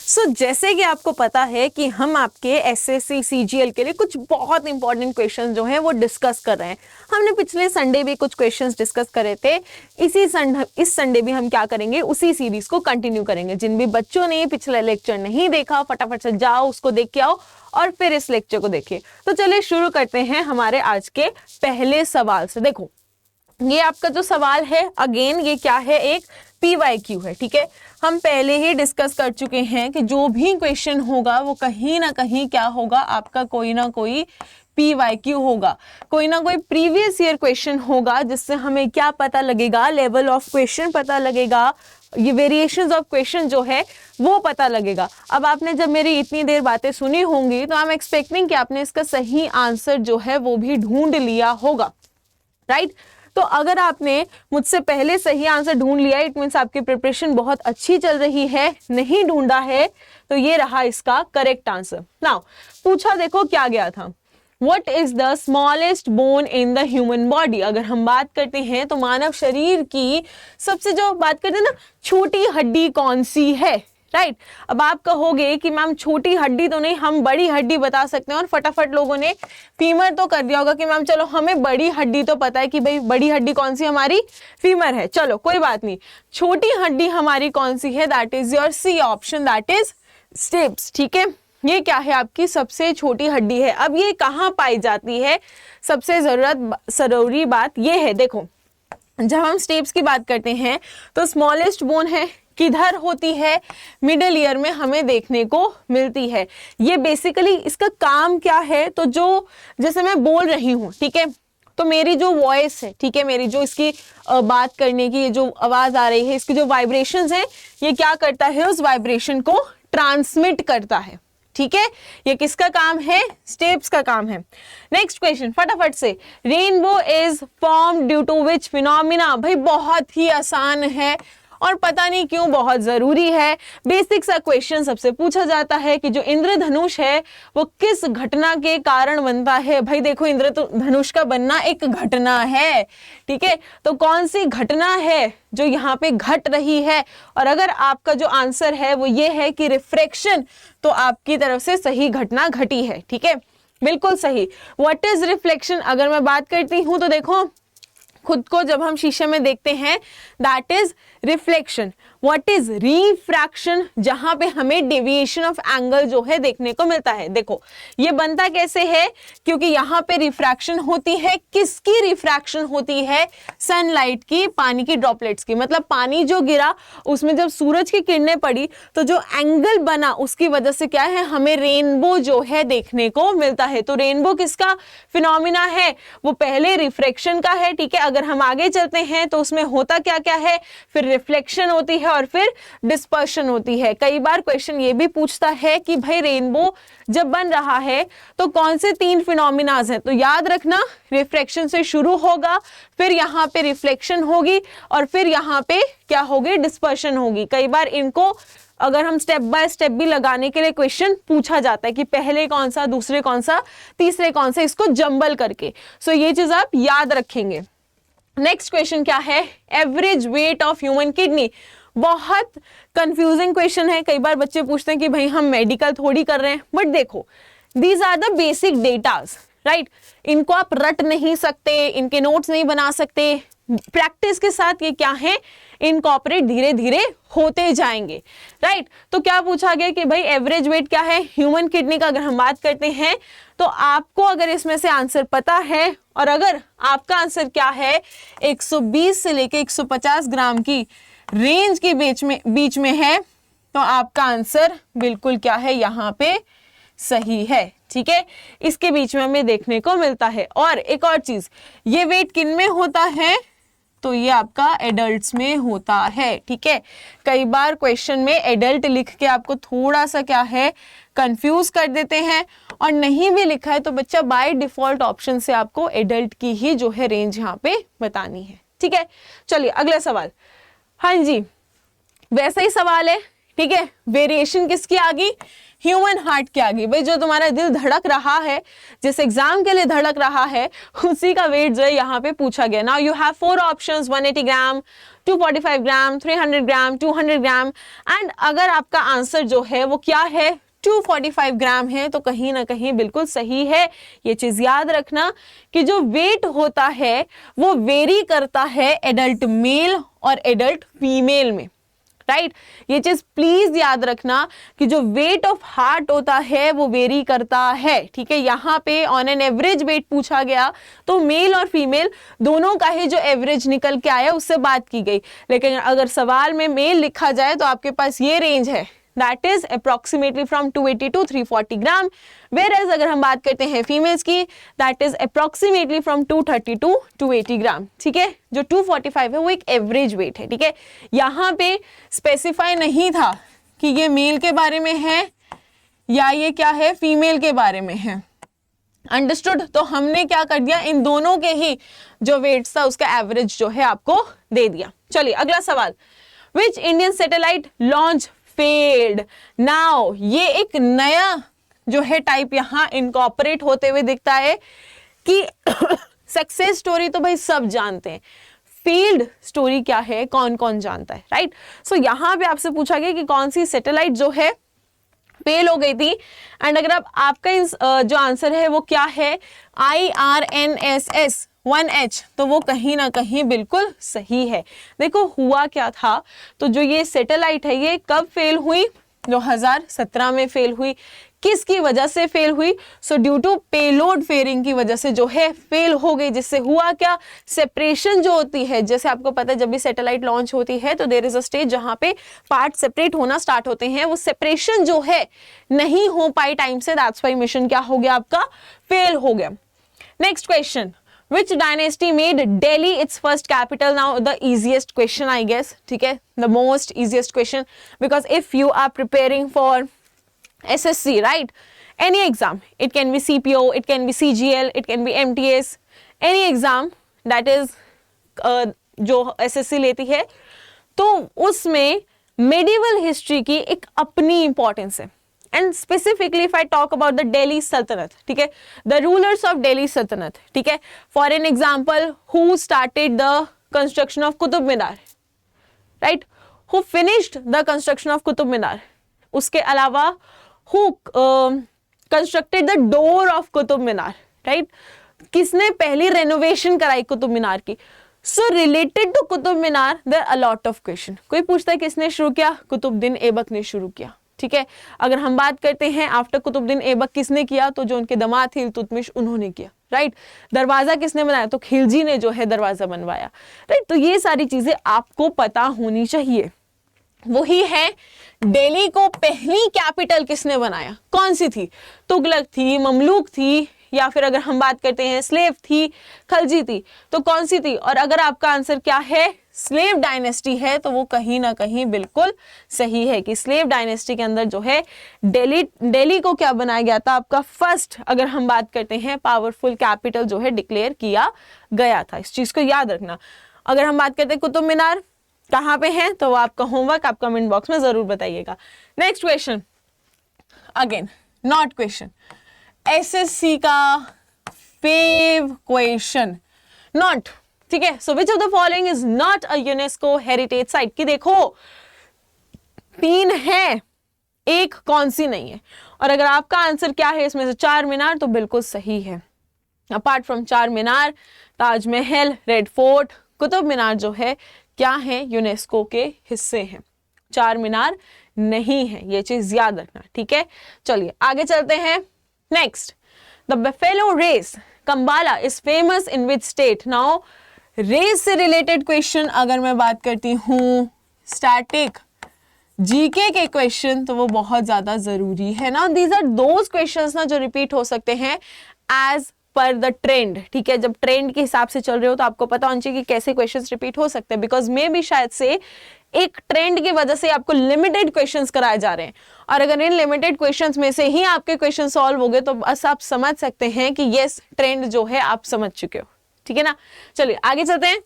सो जैसे कि आपको पता है कि हम आपके एसएससी सीजीएल के लिए कुछ बहुत इंपॉर्टेंट क्वेश्चन जो हैं वो डिस्कस कर रहे हैं। हमने पिछले संडे भी कुछ क्वेश्चंस डिस्कस करे थे। इस संडे भी हम क्या करेंगे, उसी सीरीज को कंटिन्यू करेंगे। जिन भी बच्चों ने पिछला लेक्चर नहीं देखा, फटाफट से जाओ उसको देख के आओ और फिर इस लेक्चर को देखिए। तो चलिए शुरू करते हैं हमारे आज के पहले सवाल से। देखो, ये आपका जो सवाल है, अगेन ये क्या है, एक पीवाईक्यू है। ठीक है, हम पहले ही डिस्कस कर चुके हैं कि जो भी क्वेश्चन होगा वो कहीं ना कहीं क्या होगा, आपका कोई ना कोई पीवाईक्यू होगा, कोई ना कोई प्रीवियस ईयर क्वेश्चन होगा, जिससे हमें क्या पता लगेगा, लेवल ऑफ क्वेश्चन पता लगेगा, ये वेरिएशंस ऑफ क्वेश्चन जो है वो पता लगेगा। अब आपने जब मेरी इतनी देर बातें सुनी होंगी तो आई एम एक्सपेक्टिंग कि आपने इसका सही आंसर जो है वो भी ढूंढ लिया होगा, राइट? तो अगर आपने मुझसे पहले सही आंसर ढूंढ लिया, इट मीन्स आपकी प्रिपरेशन बहुत अच्छी चल रही है। नहीं ढूंढा है तो ये रहा इसका करेक्ट आंसर। नाउ पूछा देखो क्या गया था, What is the smallest bone in the human body? अगर हम बात करते हैं तो मानव शरीर की सबसे जो बात करते हैं ना, छोटी हड्डी कौन सी है, राइट? अब आप कहोगे कि मैम छोटी हड्डी तो नहीं, हम बड़ी हड्डी बता सकते हैं। और फटाफट लोगों ने फीमर तो कर दिया होगा कि मैम चलो हमें बड़ी हड्डी तो पता है कि भाई बड़ी हड्डी कौन सी हमारी, फीमर है। चलो कोई बात नहीं, छोटी हड्डी हमारी कौन सी है, that is your C option, that is steps. ठीक है, ये क्या है, आपकी सबसे छोटी हड्डी है। अब ये कहाँ पाई जाती है, सबसे जरूरी बात ये है। देखो, जब हम स्टेप्स की बात करते हैं तो स्मॉलेस्ट बोन है, किधर होती है, मिडिल ईयर में हमें देखने को मिलती है। ये बेसिकली इसका काम क्या है, तो जो जैसे मैं बोल रही हूँ, ठीक है, तो मेरी जो वॉइस है, ठीक है, मेरी जो इसकी बात करने की जो आवाज आ रही है, इसकी जो वाइब्रेशंस है, ये क्या करता है, उस वाइब्रेशन को ट्रांसमिट करता है। ठीक है, ये किसका काम है, स्टेप्स का काम है। नेक्स्ट क्वेश्चन फटाफट से, rainbow is form due to which phenomena? भाई बहुत ही आसान है और पता नहीं क्यों बहुत जरूरी है। बेसिक सा क्वेश्चन सबसे पूछा जाता है कि जो इंद्रधनुष है वो किस घटना के कारण बनता है। भाई देखो, इंद्रधनुष का बनना एक घटना है, ठीक है, तो कौन सी घटना है जो यहाँ पे घट रही है? और अगर आपका जो आंसर है वो ये है कि रिफ्रैक्शन, तो आपकी तरफ से सही घटना घटी है। ठीक है, बिल्कुल सही। What is reflection? अगर मैं बात करती हूं तो देखो, खुद को जब हम शीशे में देखते हैं, that is reflection. What is refraction? जहां पे हमें डेविएशन ऑफ एंगल जो है देखने को मिलता है। देखो ये बनता कैसे है, क्योंकि यहाँ पे रिफ्रैक्शन होती है, किसकी रिफ्रैक्शन होती है, सनलाइट की, पानी की ड्रॉपलेट्स की। मतलब पानी जो गिरा उसमें जब सूरज की किरणें पड़ी तो जो एंगल बना उसकी वजह से क्या है, हमें रेनबो जो है देखने को मिलता है। तो रेनबो किसका फिनोमिना है, वो पहले रिफ्रैक्शन का है। ठीक है, अगर हम आगे चलते हैं तो उसमें होता क्या क्या है, फिर रिफ्लेक्शन होती है और फिर डिस्पर्शन होती है। कई बार क्वेश्चन ये भी पूछता है कि भाई रेनबो जब बन रहा है तो कौन से 3 फिनोमिनाज हैं, तो याद रखना रिफ्रैक्शन से शुरू होगा, फिर यहाँ पे रिफ्लेक्शन होगी और फिर यहाँ पे क्या होगी, डिस्पर्शन होगी। कई बार इनको अगर हम स्टेप बाय स्टेप भी लगाने के लिए क्वेश्चन पूछा जाता है कि पहले कौन सा, दूसरे कौन सा, तीसरे कौन सा, इसको जंबल करके। सो ये चीज आप याद रखेंगे। नेक्स्ट क्वेश्चन क्या है, average weight of human kidney. बहुत कंफ्यूजिंग क्वेश्चन है। कई बार बच्चे पूछते हैं कि भाई हम मेडिकल थोड़ी कर रहे हैं, बट देखो these are the basic datas, right? इनको आप रट नहीं सकते, इनके नोट्स नहीं बना सकते। प्रैक्टिस के साथ ये क्या है, इनकॉर्पोरेट धीरे धीरे होते जाएंगे, राइट? तो क्या पूछा गया कि भाई एवरेज वेट क्या है ह्यूमन किडनी का, अगर हम बात करते हैं तो आपको अगर इसमें से आंसर पता है और अगर आपका आंसर क्या है 120 से लेके 150 ग्राम की रेंज के बीच में है, तो आपका आंसर बिल्कुल क्या है, यहाँ पे सही है। ठीक है, इसके बीच में हमें देखने को मिलता है। और एक और चीज, ये वेट किन में होता है, तो ये आपका एडल्ट्स में होता है। ठीक है, कई बार क्वेश्चन में एडल्ट लिख के आपको थोड़ा सा क्या है, कंफ्यूज कर देते हैं, और नहीं भी लिखा है तो बच्चा बाय डिफॉल्ट ऑप्शन से आपको एडल्ट की ही जो है रेंज यहाँ पे बतानी है। ठीक है, चलिए अगला सवाल। हाँ जी, वैसा ही सवाल है। ठीक है, वेरिएशन किसकी आ गई, ह्यूमन हार्ट के आगे, भाई जो तुम्हारा दिल धड़क रहा है, जिस एग्जाम के लिए धड़क रहा है, उसी का वेट जो है यहाँ पे पूछा गया। Now you have 4 options, 180 gram, 245 gram, 300 gram, 200 gram. And अगर आपका आंसर जो है वो क्या है, 245 ग्राम है, तो कहीं ना कहीं बिल्कुल सही है। ये चीज याद रखना कि जो वेट होता है वो वेरी करता है एडल्ट मेल और एडल्ट फीमेल में, राइट। ये चीज प्लीज याद रखना कि जो वेट ऑफ हार्ट होता है वो वेरी करता है, ठीक है। यहाँ पे ऑन एन एवरेज वेट पूछा गया तो मेल और फीमेल दोनों का ही जो एवरेज निकल के आया उससे बात की गई, लेकिन अगर सवाल में मेल लिखा जाए तो आपके पास ये रेंज है, that is approximately from 280 to 340 gram. whereas अगर हम बात करते हैं फीमेल्स की, that is approximately from 230 to 280 ग्राम, ठीक है। जो 245 है वो एक एवरेज वेट है, ठीक है। यहाँ पे स्पेसिफाई नहीं था कि ये मेल के बारे में है या ये क्या है, फीमेल के बारे में है। अंडरस्टूड। तो हमने क्या कर दिया, इन दोनों के ही जो वेट्स था उसका एवरेज जो है आपको दे दिया। चलिए अगला सवाल, which Indian satellite launch failed. Now ये एक नया जो है टाइप यहाँ इनकॉर्पोरेट होते हुए दिखता है कि सक्सेस स्टोरी तो भाई सब जानते हैं, फेल्ड स्टोरी क्या है कौन कौन जानता है, राइट। सो यहाँ पे आपसे पूछा गया कि कौन सी सैटेलाइट जो है फेल हो गई थी। एंड अगर आपका जो आंसर है वो क्या है, IRNSS 1H, तो वो कहीं ना कहीं बिल्कुल सही है। देखो हुआ क्या था, तो जो ये सैटेलाइट है ये कब फेल हुई, 2017 में फेल हुई। किसकी वजह से फेल हुई, so due to payload fairing की वजह से जो है फेल हो गई, जिससे हुआ क्या, सेपरेशन जो होती है, जैसे आपको पता है जब भी सैटेलाइट लॉन्च होती है तो देयर इज अ स्टेज जहां पे पार्ट सेपरेट होना स्टार्ट होते हैं, वो सेपरेशन जो है नहीं हो पाई टाइम से, दैट्स व्हाई मिशन क्या हो गया आपका, फेल हो गया। Next question, which dynasty made Delhi its first capital? Now the easiest question I guess, ठीक है, the most easiest question, because if you are preparing for SSC, right, any exam, it can be CPO, it can be CGL, it can be MTS, any exam that is जो SSC लेती है, तो उसमें medieval history की एक अपनी importance है। And specifically if I talk about the Delhi Sultanate, ठीक है, the rulers of Delhi Sultanate, ठीक है, for an example, who started the construction of Qutub Minar, right, who finished the construction of Qutub Minar, उसके अलावा who constructed the door of Qutub Minar, right, किसने पहली renovation कराई कुतुब मीनार की। So related to Qutub Minar there are a lot of question। कोई पूछता है किसने शुरू किया, कुतुबुद्दीन ऐबक ने शुरू किया, ठीक है। अगर हम बात करते हैं आफ्टर कुतुबुद्दीन ऐबक किसने किया, तो जो उनके दामाद थे इल्तुतमिश उन्होंने किया, राइट। दरवाजा किसने बनाया, तो खिलजी ने जो है दरवाजा बनवाया, राइट। तो ये सारी चीजें आपको पता होनी चाहिए। वही है, दिल्ली को पहली कैपिटल किसने बनाया, कौन सी थी, तुगलक थी, ममलूक थी, या फिर अगर हम बात करते हैं स्लेव थी, खलजी थी, तो कौन सी थी। और अगर आपका आंसर क्या है, स्लेव डायनेस्टी है, तो वो कहीं ना कहीं बिल्कुल सही है कि स्लेव डायनेस्टी के अंदर जो है दिल्ली को क्या बनाया गया था, आपका फर्स्ट अगर हम बात करते हैं पावरफुल कैपिटल जो है डिक्लेयर किया गया था। इस चीज को याद रखना। अगर हम बात करते हैं कुतुब मीनार कहाँ पे है, तो वो आपका होमवर्क आप कमेंट बॉक्स में जरूर बताइएगा। Next question, again not question, SSC का फेव क्वेश्चन, नॉट, ठीक है। So which of the following is not a UNESCO heritage site, कि देखो 3 है, एक कौन सी नहीं है। और अगर आपका आंसर क्या है इसमें से, चार मीनार, तो बिल्कुल सही है। अपार्ट फ्रॉम चार मीनार, ताजमहल, रेड फोर्ट, कुतुब मीनार जो है क्या है, यूनेस्को के हिस्से हैं। चार मीनार नहीं है, ये चीज याद रखना, ठीक है। चलिए आगे चलते हैं। Next, the buffalo race Kambala is famous in which state. Now race से रिलेटेड क्वेश्चन अगर मैं बात करती हूँ, स्टैटिक जीके के क्वेश्चन, तो वो बहुत ज्यादा जरूरी है ना। दीज आर दोज क्वेश्चंस ना जो रिपीट हो सकते हैं एज पर द ट्रेंड, ठीक है। जब ट्रेंड के हिसाब से चल रहे हो तो आपको पता होना चाहिए कि कैसे क्वेश्चंस रिपीट हो सकते हैं, बिकॉज मे भी शायद से एक ट्रेंड की वजह से आपको लिमिटेड क्वेश्चंस कराए जा रहे हैं, और अगर इन लिमिटेड क्वेश्चंस में से ही आपके क्वेश्चन सॉल्व हो गए तो बस आप समझ सकते हैं कि यस ट्रेंड जो है आप समझ चुके हो, ठीक है ना। चलिए आगे चलते हैं।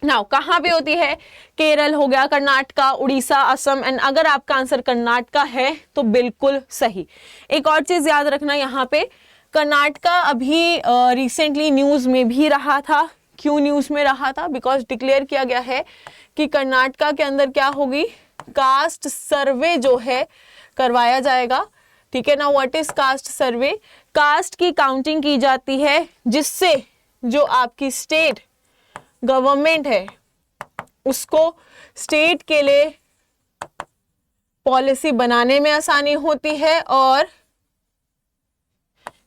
नाउ कहाँ पे होती है? केरल हो गया, कर्नाटका, उड़ीसा, असम। एंड अगर आपका आंसर कर्नाटका है तो बिल्कुल सही। एक और चीज याद रखना यहाँ पे, कर्नाटका अभी रिसेंटली न्यूज में भी रहा था। क्यों न्यूज में रहा था? बिकॉज डिक्लेयर किया गया है कि कर्नाटका के अंदर क्या होगी, कास्ट सर्वे जो है करवाया जाएगा। ठीक है ना, what is caste survey? Caste की काउंटिंग की जाती है जिससे जो आपकी स्टेट गवर्नमेंट है उसको स्टेट के लिए पॉलिसी बनाने में आसानी होती है और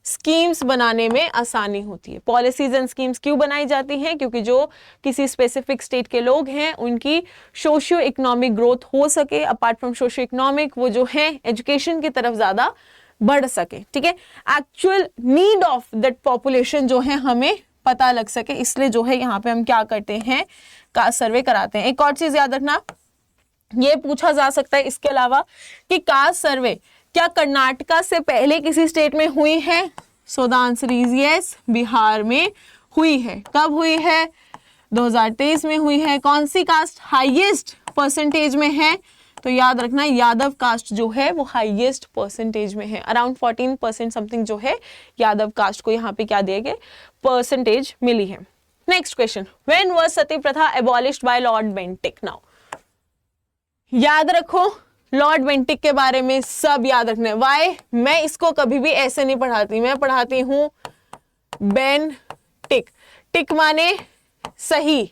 स्कीम्स बनाने में आसानी होती है। पॉलिसीज एंड स्कीम्स क्यों बनाई जाती हैं? क्योंकि जो किसी स्पेसिफिक स्टेट के लोग हैं उनकी सोशियो इकोनॉमिक ग्रोथ हो सके, अपार्ट फ्रॉम सोशियो इकोनॉमिक वो जो है एजुकेशन की तरफ ज्यादा बढ़ सके। ठीक है, actual need of that population जो है हमें पता लग सके, इसलिए जो है यहाँ पे हम क्या करते हैं, कास्ट सर्वे कराते हैं। एक और चीज याद रखना, ये पूछा जा सकता है इसके अलावा कि कास्ट सर्वे क्या कर्नाटका से पहले किसी स्टेट में हुई है? So the answer is yes, Bihar में हुई है। कब हुई है? 2023 में हुई है। कौन सी कास्ट हाईएस्ट परसेंटेज में है? तो याद रखना यादव कास्ट जो है वो हाईएस्ट परसेंटेज में है, अराउंड 14% समथिंग जो है यादव कास्ट को यहाँ पे क्या दिए गए, परसेंटेज मिली है। Next question, when was sati pratha abolished by Lord Bentinck? Now याद रखो लॉर्ड बेंटिक के बारे में सब याद रखना है। वाई? मैं इसको कभी भी ऐसे नहीं पढ़ाती, मैं पढ़ाती हूं बेंटिक। टिक माने सही,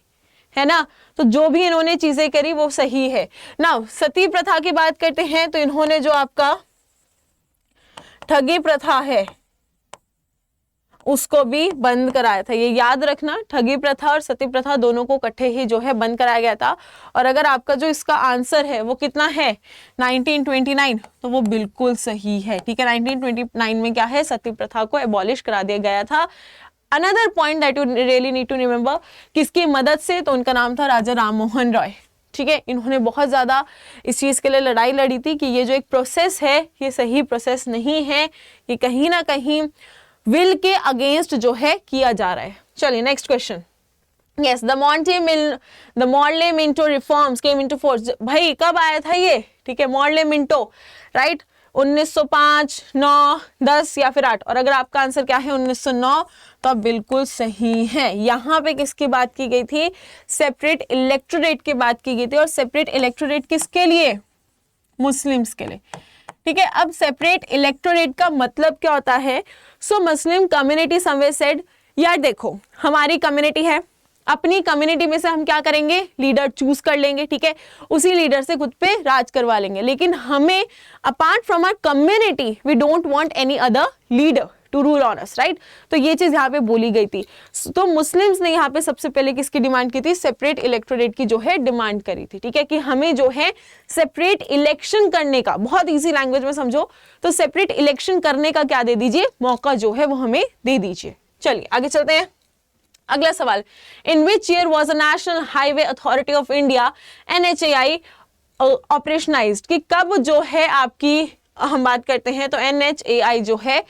है ना, तो जो भी इन्होंने चीजें करी वो सही है ना। सती प्रथा की बात करते हैं तो इन्होंने जो आपका ठगी प्रथा है उसको भी बंद कराया था। ये याद रखना, ठगी प्रथा और सती प्रथा दोनों को इकट्ठे ही जो है बंद कराया गया था। और अगर आपका जो इसका आंसर है वो कितना है, 1929, तो वो बिल्कुल सही है। ठीक है, 1929 में क्या है, सती प्रथा को एबॉलिश करा दिया गया था। Another point that you really need to remember, किसकी मदद से? तो उनका नाम था राजा राम मोहन रॉय। ठीक है, इन्होंने बहुत ज्यादा इस चीज के लिए लड़ाई लड़ी थी कि ये जो एक प्रोसेस है ये सही प्रोसेस नहीं है, ये कहीं ना कहीं विल के अगेंस्ट जो है किया जा रहा है। चलिए next question. Yes, the Morley Minto reforms came into force. भाई कब आया था ये? ठीक है, मॉर्ले मिंटो, राइट, 1905, 9, 10 या फिर 8। और अगर आपका आंसर क्या है 1909, तो आप बिल्कुल सही है। यहाँ पे किसकी बात की गई थी? सेपरेट इलेक्टोरेट की बात की गई थी। और सेपरेट इलेक्टोरेट किसके लिए? मुस्लिम्स के लिए। ठीक है, अब सेपरेट इलेक्टोरेट का मतलब क्या होता है? सो मुस्लिम कम्युनिटी समवेयर सेड, यार देखो हमारी कम्युनिटी है, अपनी कम्युनिटी में से हम क्या करेंगे, लीडर चूज कर लेंगे। ठीक है, उसी लीडर से खुद पे राज करवा लेंगे, लेकिन हमें apart from our community we don't want any other leader to rule on us, right. तो ये चीज यहाँ पे बोली गई थी। तो मुस्लिम्स ने यहाँ पे सबसे पहले किसकी डिमांड की थी? सेपरेट इलेक्टोरेट की जो है डिमांड करी थी। ठीक है, कि हमें जो है सेपरेट इलेक्शन करने का, बहुत इजी लैंग्वेज में समझो तो सेपरेट इलेक्शन करने का क्या दे दीजिए, मौका जो है वो हमें दे दीजिए। चलिए आगे चलते हैं। अगला सवाल, in which year was the national highway authority of India NHAI operationalised? कि कब जो है आपकी, हम बात करते हैं तो NHAI जो है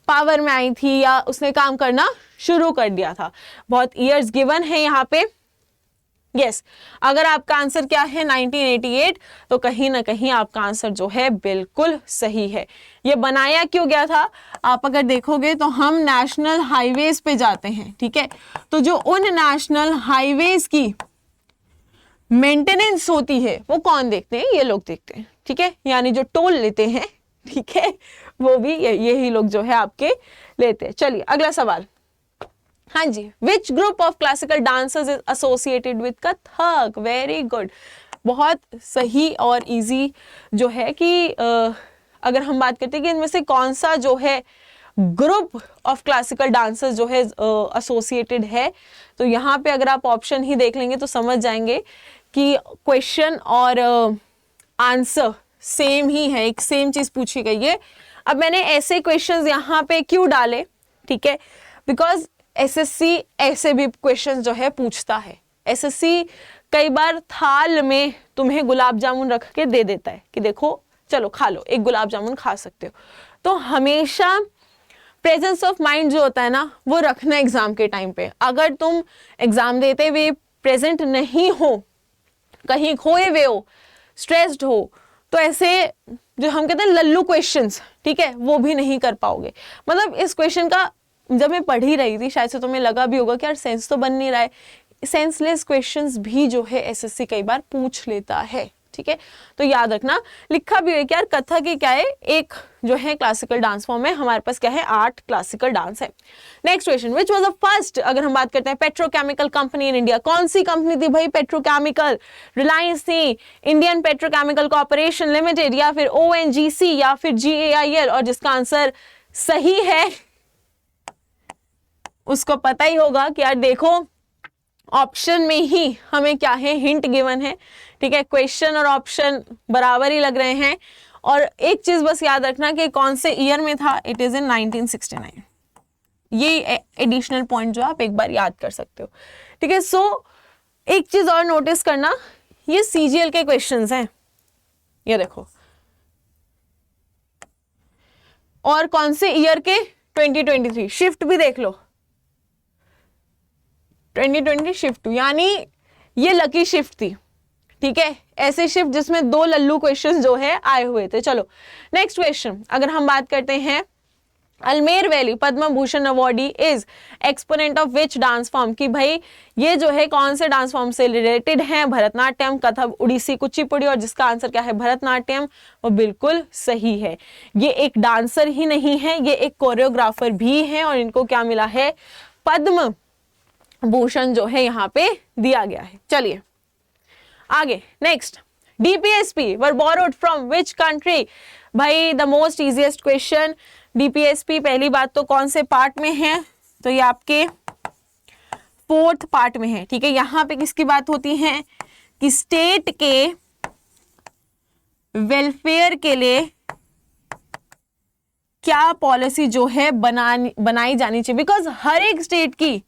पावर में आई थी या उसने काम करना शुरू कर दिया था। बहुत ईयर्स गिवन है यहाँ पे। यस, अगर आपका आंसर क्या है 1988, तो कहीं ना कहीं आपका आंसर जो है बिल्कुल सही है। ये बनाया क्यों गया था? आप अगर देखोगे तो हम नेशनल हाईवेज पे जाते हैं, ठीक है, तो जो उन नेशनल हाईवेज की मेंटेनेंस होती है वो कौन देखते हैं? ये लोग देखते हैं। ठीक है, यानी जो टोल लेते हैं, ठीक है, वो भी यही लोग जो है आपके लेते हैं। चलिए अगला सवाल। हाँ जी, which group of classical dancers is associated with Kathak? Very good, बहुत सही और इजी जो है कि अगर हम बात करते हैं कि इनमें से कौन सा जो है ग्रुप ऑफ क्लासिकल डांसर्स जो है एसोसिएटेड है, तो यहाँ पे अगर आप ऑप्शन ही देख लेंगे तो समझ जाएंगे कि क्वेश्चन और आंसर सेम ही है, एक सेम चीज पूछी गई है। अब मैंने ऐसे क्वेश्चंस यहाँ पे क्यों डाले? ठीक है, बिकॉज एसएससी ऐसे भी क्वेश्चंस जो है पूछता है। एसएससी कई बार थाल में तुम्हें गुलाब जामुन रख के दे देता है कि देखो चलो खा लो, एक गुलाब जामुन खा सकते हो। तो हमेशा प्रेजेंस ऑफ माइंड जो होता है ना वो रखना एग्जाम के टाइम पे। अगर तुम एग्जाम देते हुए प्रेजेंट नहीं हो, कहीं खोए हुए हो, स्ट्रेस्ड हो, तो ऐसे जो हम कहते हैं लल्लू क्वेश्चंस, ठीक है, वो भी नहीं कर पाओगे। मतलब इस क्वेश्चन का जब मैं पढ़ ही रही थी शायद से तुम्हें लगा भी होगा कि यार सेंस तो बन नहीं रहा है, सेंसलेस क्वेश्चंस भी जो है एसएससी कई बार पूछ लेता है, ठीक है। तो याद रखना, लिखा भी है कि यार कथक क्या है, एक जो है क्लासिकल डांस फॉर्म है, हमारे पास क्या है 8 क्लासिकल डांस है। Next question, which was the first, अगर हम बात करते हैं पेट्रोकेमिकल कंपनी इन इंडिया, कौन सी कंपनी थी भाई पेट्रोकेमिकल? रिलायंस थी, इंडियन पेट्रोकेमिकल कॉर्पोरेशन लिमिटेड, या फिर ओएनजीसी, या फिर जीएआईएल? और जिसका आंसर सही है उसको पता ही होगा कि यार देखो ऑप्शन में ही हमें क्या है, हिंट गिवन है, ठीक है, क्वेश्चन और ऑप्शन बराबर ही लग रहे हैं। और एक चीज बस याद रखना कि कौन से ईयर में था, इट इज इन 1969। ये एडिशनल पॉइंट जो आप एक बार याद कर सकते हो, ठीक है। सो एक चीज और नोटिस करना, ये सीजीएल के क्वेश्चंस हैं, ये देखो, और कौन से ईयर के, 2023। शिफ्ट भी देख लो, 2020 शिफ्ट, यानी ये लकी शिफ्ट थी, ठीक है, ऐसे शिफ्ट जिसमें 2 लल्लू क्वेश्चन जो है आए हुए थे। चलो नेक्स्ट क्वेश्चन, अगर हम बात करते हैं, Almere valley Padma Bhushan awardee is exponent of which dance form, कि भाई ये जो है कौन से डांस फॉर्म से रिलेटेड है? भरतनाट्यम, कथक, उड़ीसी, कुचिपुड़ी। और जिसका आंसर क्या है, भरतनाट्यम, वो बिल्कुल सही है। ये एक डांसर ही नहीं है, ये एक कोरियोग्राफर भी है, और इनको क्या मिला है, पद्म भूषण जो है यहाँ पे दिया गया है। चलिए आगे, next, DPSP were borrowed from which country? भाई the most easiest question, DPSP पहली बात तो कौन से पार्ट में है, तो ये आपके 4th पार्ट में है, ठीक है। यहाँ पे किसकी बात होती है कि स्टेट के वेलफेयर के लिए क्या पॉलिसी जो है बनाई जानी चाहिए, बिकॉज हर एक स्टेट की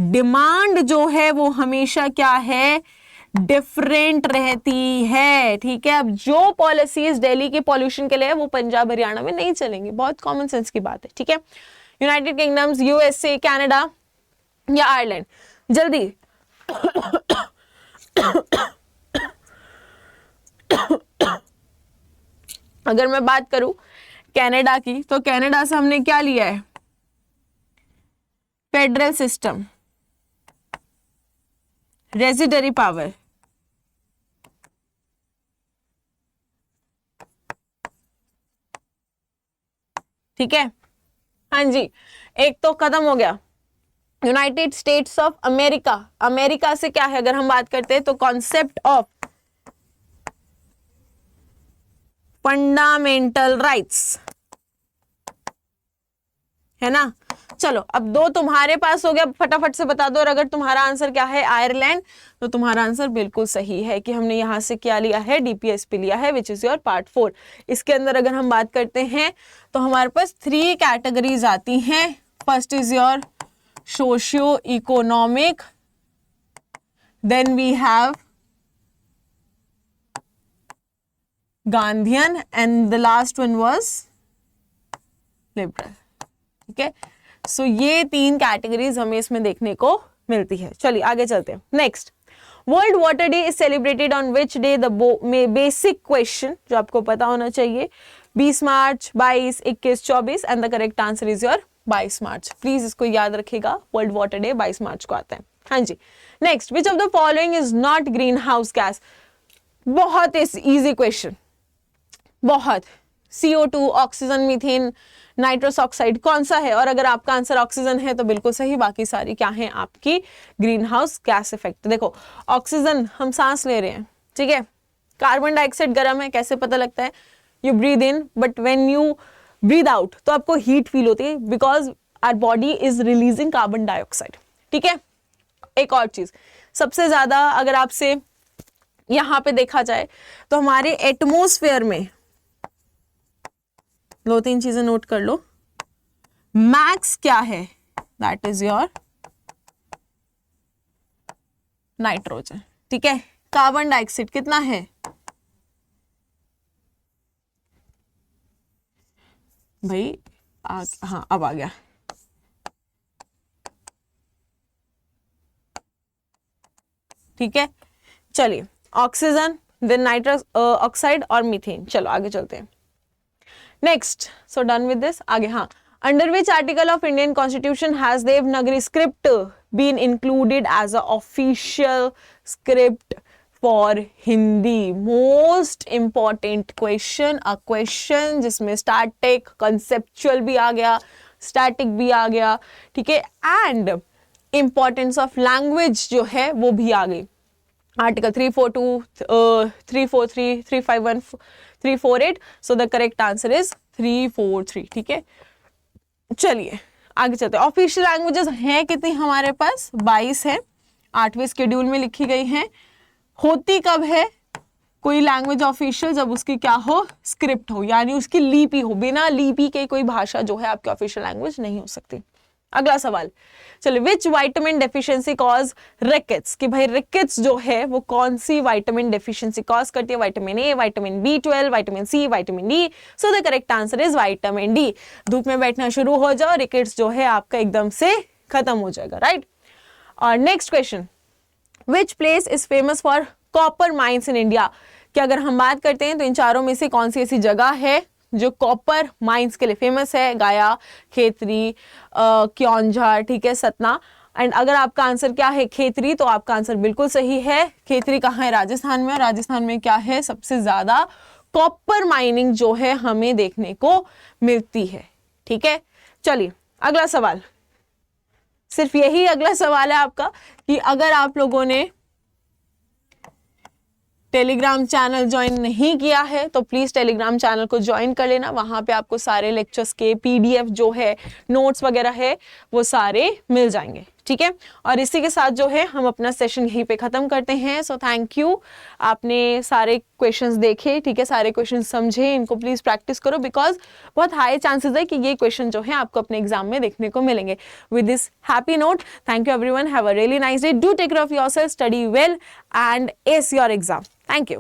डिमांड जो है वो हमेशा क्या है, डिफरेंट रहती है, ठीक है। अब जो पॉलिसीज दिल्ली के पॉल्यूशन के लिए है वो पंजाब हरियाणा में नहीं चलेंगी, बहुत कॉमन सेंस की बात है, ठीक है। यूनाइटेड किंगडम्स, यूएसए, कनाडा या आयरलैंड? जल्दी अगर मैं बात करूं कनाडा की, तो कनाडा से हमने क्या लिया है, फेडरल सिस्टम, रेजिडेंसी पावर, ठीक है। हाँ जी, एक तो खत्म हो गया। United states of America, America से क्या है अगर हम बात करते हैं, तो कॉन्सेप्ट ऑफ फंडामेंटल राइट्स, है ना। चलो अब 2 तुम्हारे पास हो गया, फटाफट से बता दो। और अगर तुम्हारा आंसर क्या है, आयरलैंड, तो तुम्हारा आंसर बिल्कुल सही है कि हमने यहां से क्या लिया है, डीपीएसपी लिया है, विच इज योर पार्ट 4। इसके अंदर अगर हम बात करते हैं तो हमारे पास 3 कैटेगरीज आती हैं। First is your socio economic, then we have Gandhian, and the last one was liberal, ठीक है। सो ये 3 कैटेगरीज हमें इसमें देखने को मिलती है। चलिए आगे चलते हैं। Next, world water day is celebrated on which day? The basic question जो आपको पता होना चाहिए, 20 मार्च, 22, 21, 24, and the correct answer is your 22 March. Please इसको याद रखिएगा, वर्ल्ड वाटर डे 22 मार्च को आता है। हाँ जी। Next, which of the following is not greenhouse gas? बहुत इजी क्वेश्चन, बहुत। CO2, oxygen, methane, nitrous oxide, कौन सा है? और अगर आपका आंसर ऑक्सीजन है तो बिल्कुल सही, बाकी सारी क्या है आपकी ग्रीन हाउस गैस इफेक्ट। देखो ऑक्सीजन हम सांस ले रहे हैं, ठीक है, कार्बन डाइऑक्साइड गर्म है, कैसे पता लगता है? You breathe in, but when you breathe out तो आपको हीट फील होती है, because our body is releasing carbon dioxide, ठीक है। एक और चीज, सबसे ज्यादा अगर आपसे यहां पे देखा जाए तो हमारे एटमोस्फेयर में 2-3 चीजें नोट कर लो। मैक्स क्या है? दैट इज योर नाइट्रोजन, ठीक है। कार्बन डाइऑक्साइड कितना है? भाई हाँ अब आ गया, ठीक है, चलिए ऑक्सीजन, देन नाइट्रस ऑक्साइड और मीथेन। चलो आगे चलते हैं। Next, so done with this. आगे, हाँ, under which article of Indian constitution has Devanagari script been included as a official script for Hindi? Most important question, a question जिसमें स्टैटिक, कंसेप्चुअल भी आ गया, स्टैटिक भी आ गया, ठीक है, एंड इंपॉर्टेंस ऑफ लैंग्वेज जो है वो भी आ गई। Article 342, 343, 351, 348, so the correct answer is 343, ठीक है। चलिए आगे चलते हैं। ऑफिशियल लैंग्वेजेस हैं कितनी हमारे पास? 22 है, 8वें शेड्यूल में लिखी गई हैं। होती कब है कोई लैंग्वेज ऑफिशियल? जब उसकी क्या हो? स्क्रिप्ट हो, यानी उसकी लिपि हो। बिना लिपि के कोई भाषा जो है आपकी ऑफिशियल लैंग्वेज नहीं हो सकती। अगला सवाल, चलिए, which vitamin deficiency cause rickets? कि भाई रिकेट्स जो है वो कौन सी विटामिन डेफिशिएंसी कॉज करती है? Vitamin A, vitamin B12, vitamin C, vitamin D. So the correct answer is vitamin D. धूप में बैठना शुरू हो जाओ, रिकेट्स जो है आपका एकदम से खत्म हो जाएगा, राइट। और next question, which place is famous for copper mines in India? कि अगर हम बात करते हैं तो इन चारों में से कौन सी ऐसी जगह है जो कॉपर माइंस के लिए फेमस है? गया, खेतरी, क्योंझार, ठीक है, सतना। एंड अगर आपका आंसर क्या है? खेतरी, तो आपका आंसर बिल्कुल सही है। खेतरी कहाँ है? राजस्थान में। राजस्थान में क्या है? सबसे ज्यादा कॉपर माइनिंग जो है हमें देखने को मिलती है, ठीक है। चलिए अगला सवाल, सिर्फ यही अगला सवाल है आपका कि अगर आप लोगों ने टेलीग्राम चैनल ज्वाइन नहीं किया है तो प्लीज टेलीग्राम चैनल को ज्वाइन कर लेना। वहां पे आपको सारे लेक्चर्स के PDF जो है, नोट्स वगैरह है, वो सारे मिल जाएंगे, ठीक है। और इसी के साथ जो है हम अपना सेशन यहीं पे खत्म करते हैं। सो थैंक यू, आपने सारे क्वेश्चंस देखे, ठीक है, सारे क्वेश्चन समझे, इनको प्लीज प्रैक्टिस करो, बिकॉज बहुत हाई चांसेस है कि ये क्वेश्चन जो है आपको अपने एग्जाम में देखने को मिलेंगे। With this happy note, thank you everyone, have a really nice day, do take care of yourself, study well and ace your exam. Thank you.